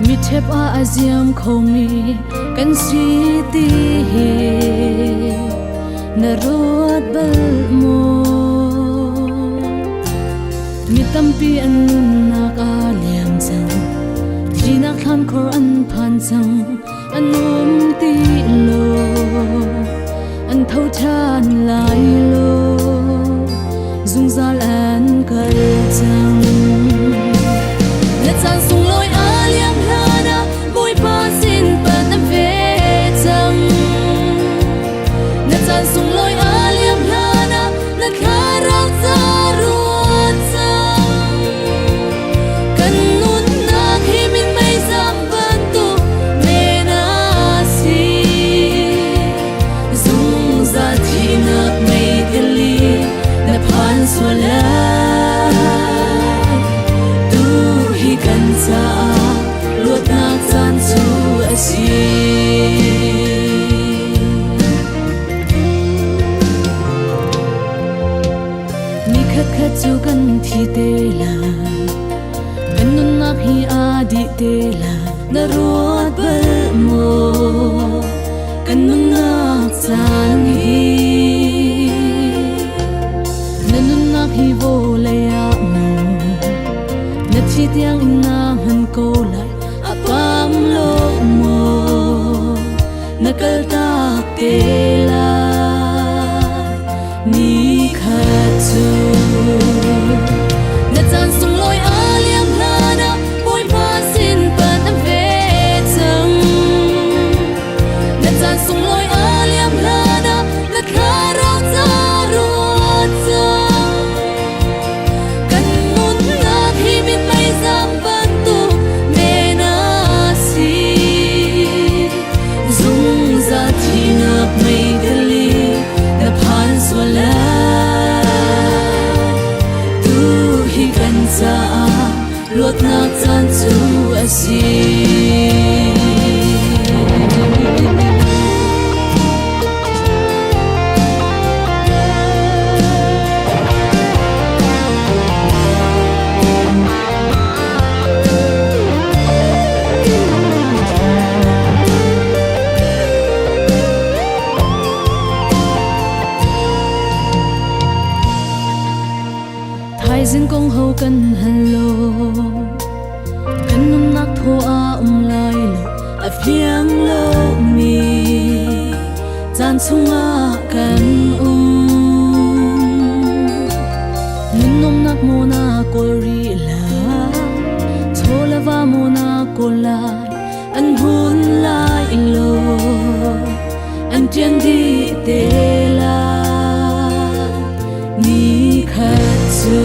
mi thep a aziam khomi kan si ti na rot bal mo mi tampi an na ka liam sang jina khan khor an phan sang anum ti lo an thau chan lai lo zung zal an kal chang let's dance sung loi a liam hana boy pa sin pa tam ve chang let's dance sung loi a liam hana na kharang za ruat chang kan nun na khi min mai zam ban tu me na si zung za thi na mai dili na phan so la kan sa luat nak chan chu asi ni khat khat chu kan thi te la kan nun nak hi adi te la na ruat bal mo kan nun nak chan hi na nun nak hi vo le ya mo chi tiang na han ko lại apam lo mo nakal ta te la ni khat chu na chan sung loi a liam hana boy pa sin pa tam ve chang na chan sung loi a liam hana na khara za ruat chang kan nun na hi min zam ban tu me na si zung za thi na mai dali na phan so la tu hi kan sa luat nak chan chu asi zin kong ho kan hello kan nun nak tho a lai lo a phiang lo mi chan chunga kan nun nom nak mo na ko ri la thola va mo na ko lai an hun lai lo an tian di te la ni khat chu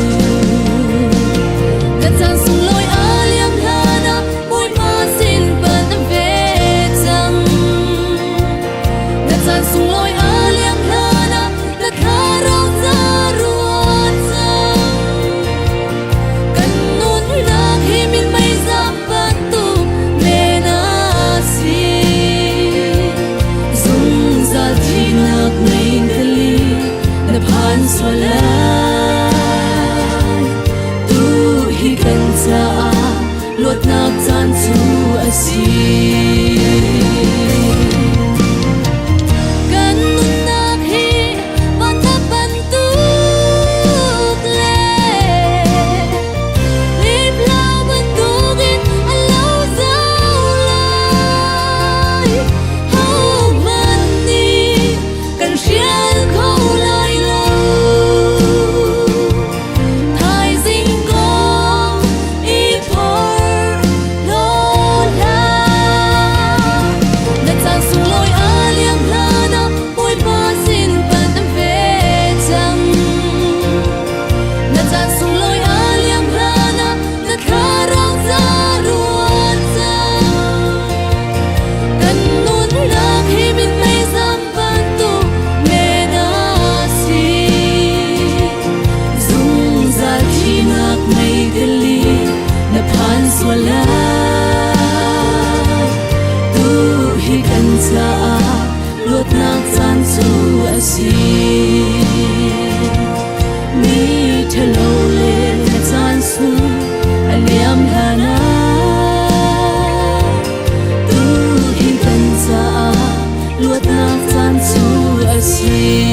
so la tu hi kan sa luat nak chan chu asi Naftan tu asli